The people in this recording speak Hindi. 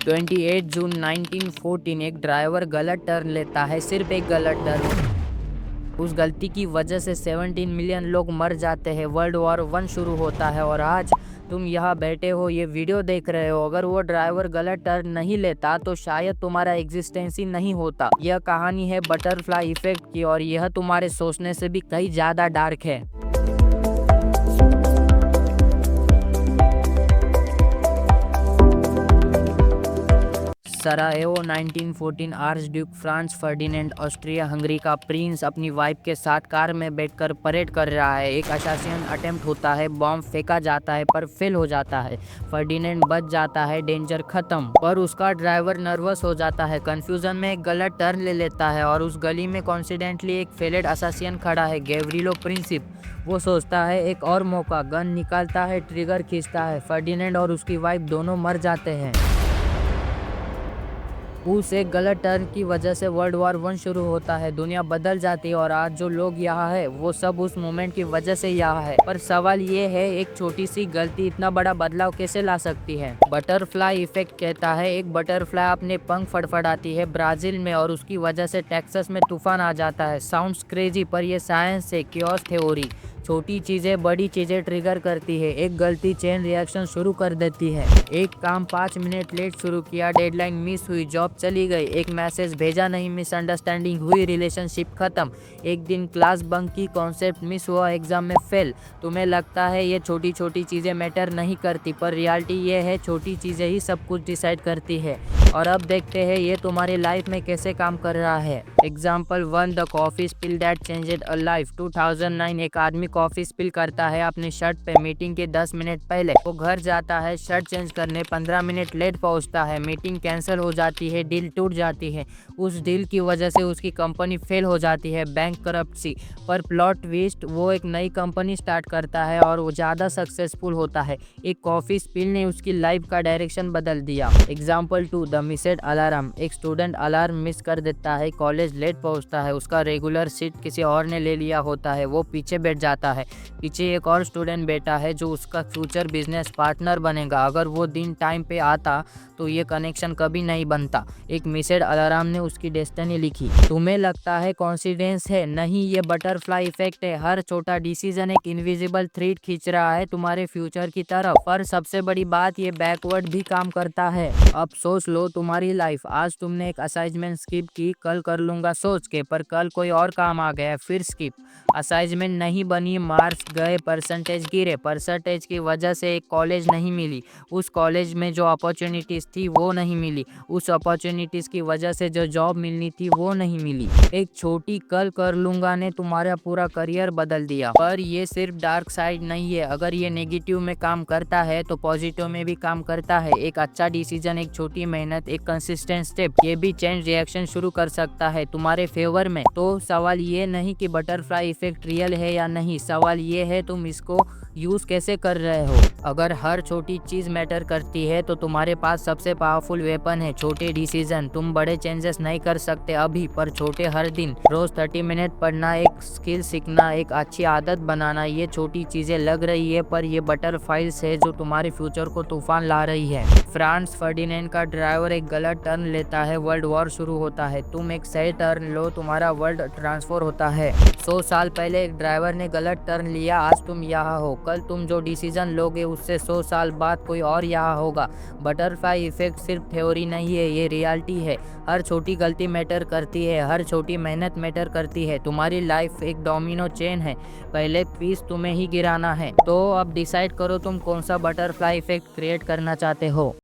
28 जून 1914 एक ड्राइवर गलत टर्न लेता है, सिर्फ एक गलत टर्न। उस गलती की वजह से 17 मिलियन लोग मर जाते हैं, वर्ल्ड वॉर 1 शुरू होता है। और आज तुम यहाँ बैठे हो, ये वीडियो देख रहे हो। अगर वो ड्राइवर गलत टर्न नहीं लेता तो शायद तुम्हारा एग्जिस्टेंस ही नहीं होता। यह कहानी है बटरफ्लाई इफेक्ट की, और यह तुम्हारे सोचने से भी कहीं ज़्यादा डार्क है। सराएवो 1914 arch Duke Franz Ferdinand Austria Hungary का प्रिंस अपनी वाइफ के साथ कार में बैठकर परेड कर रहा है। एक असासिन अटेम्प्ट होता है, बॉम्ब फेंका जाता है पर फेल हो जाता है। फर्डिनेंड बच जाता है, डेंजर खत्म। पर उसका ड्राइवर नर्वस हो जाता है, कंफ्यूजन में एक गलत टर्न ले लेता है और उस गली में कॉन्सिडेंटली एक फेलेड असासिन खड़ा है, गैव्रिलो प्रिंसिप। वो सोचता है एक और मौका, गन निकालता है, ट्रिगर खींचता है। फर्डिनेंड और उसकी वाइफ दोनों मर जाते हैं। उस एक गलत टर्न की वजह से वर्ल्ड वॉर 1 शुरू होता है, दुनिया बदल जाती है। और आज जो लोग यहाँ है वो सब उस मोमेंट की वजह से यहाँ है। पर सवाल ये है, एक छोटी सी गलती इतना बड़ा बदलाव कैसे ला सकती है? बटरफ्लाई इफेक्ट कहता है, एक बटरफ्लाई अपने पंख फड़फड़ाती है ब्राजील में और उसकी वजह से टेक्सास में तूफान आ जाता है। साउंड्स क्रेजी पर यह साइंस है, क्योस थ्योरी। छोटी चीजें बड़ी चीजें ट्रिगर करती है। एक गलती चेन रिएक्शन शुरू कर देती है। एक काम 5 मिनट लेट शुरू किया, डेडलाइन मिस हुई, जॉब चली गई। एक मैसेज भेजा नहीं, मिसअंडरस्टैंडिंग हुई, रिलेशनशिप खत्म। एक दिन क्लास बंक की, कॉन्सेप्ट मिस हुआ, एग्जाम में फेल। तुम्हें लगता है ये छोटी छोटी चीजें मैटर नहीं करती, पर रियलिटी ये है छोटी चीजें ही सब कुछ डिसाइड करती है। और अब देखते हैं ये तुम्हारी लाइफ में कैसे काम कर रहा है। Example 1, the coffee spill that changed a life. 2009 एक आदमी कॉफी स्पिल करता है अपनी शर्ट पे मीटिंग के 10 मिनट पहले। वो घर जाता है, शर्ट चेंज करने 15 मिनट लेट पहुंचता है, मीटिंग कैंसिल हो जाती है, डील टूट जाती है। उस डील की वजह से उसकी कंपनी फेल हो जाती है, बैंकरप्सी। पर प्लॉट ट्विस्ट, वो एक नई कंपनी स्टार्ट करता है और वो ज़्यादा सक्सेसफुल होता है। एक कॉफी स्पिल ने उसकी लाइफ का डायरेक्शन बदल दिया। Example 2, the missed alarm. एक स्टूडेंट अलार्म मिस कर देता है, कॉलेज लेट पहुंचता है, उसका रेगुलर सीट किसी और ने ले लिया होता है, वो पीछे बैठ जाता है। पीछे एक और स्टूडेंट बैठा है जो उसका फ्यूचर बिजनेस पार्टनर बनेगा। अगर वो दिन टाइम पे आता तो ये कनेक्शन कभी नहीं बनता। एक मिस्ड अलार्म ने उसकी डेस्टिनी लिखी। तुम्हें लगता है कॉन्सिडेंस है? नहीं, ये बटरफ्लाई इफेक्ट है। हर छोटा डिसीजन एक इनविजिबल थ्रेड खींच रहा है तुम्हारे फ्यूचर की तरफ। पर सबसे बड़ी बात, ये बैकवर्ड भी काम करता है। अब सोच लो तुम्हारी लाइफ। आज तुमने एक असाइनमेंट स्किप की, कल कर लूंगा सोच के, पर कल कोई और काम आ गया, फिर स्किप। असाइनमेंट नहीं बनी, मार्क्स गए, परसेंटेज गिरे। परसेंटेज की वजह से एक कॉलेज नहीं मिली, उस कॉलेज में जो अपॉर्चुनिटीज थी वो नहीं मिली। उस अपॉर्चुनिटीज की वजह से जो जॉब मिलनी थी वो नहीं मिली। एक छोटी कल कर लूंगा ने तुम्हारा पूरा करियर बदल दिया। पर ये सिर्फ डार्क साइड नहीं है। अगर ये नेगेटिव में काम करता है तो पॉजिटिव में भी काम करता है। एक अच्छा डिसीजन, एक छोटी मेहनत, एक कंसिस्टेंट स्टेप, ये भी चेंज रिएक्शन शुरू कर सकता है तुम्हारे फेवर में। तो सवाल ये नहीं कि बटरफ्लाई इफेक्ट रियल है या नहीं, सवाल ये है तुम इसको यूज कैसे कर रहे हो। अगर हर छोटी चीज मैटर करती है तो तुम्हारे पास सबसे पावरफुल वेपन है, छोटे डिसीजन। तुम बड़े चेंजेस नहीं कर सकते अभी, पर छोटे हर दिन। रोज 30 मिनट पढ़ना, एक स्किल सीखना, एक अच्छी आदत बनाना, ये छोटी चीजें लग रही है पर ये बटरफ्लाइज है जो तुम्हारे फ्यूचर को तूफान ला रही है। फ्रांस फर्डिनेंड का ड्राइवर एक गलत टर्न लेता है, वर्ल्ड वॉर शुरू होता है। तुम एक सही टर्न लो, तुम्हारा वर्ल्ड ट्रांसफर होता है। 100 साल पहले एक ड्राइवर ने गलत टर्न लिया, आज तुम यहाँ हो। कल तुम जो डिसीजन लोगे उससे 100 साल बाद कोई और यहाँ होगा। बटरफ्लाई इफेक्ट सिर्फ थ्योरी नहीं है, ये रियलिटी है। हर छोटी गलती मैटर करती है, हर छोटी मेहनत मैटर करती है। तुम्हारी लाइफ एक डोमिनो चेन है, पहले पीस तुम्हें ही गिराना है। तो अब डिसाइड करो तुम कौन सा बटरफ्लाई इफेक्ट क्रिएट करना चाहते हो।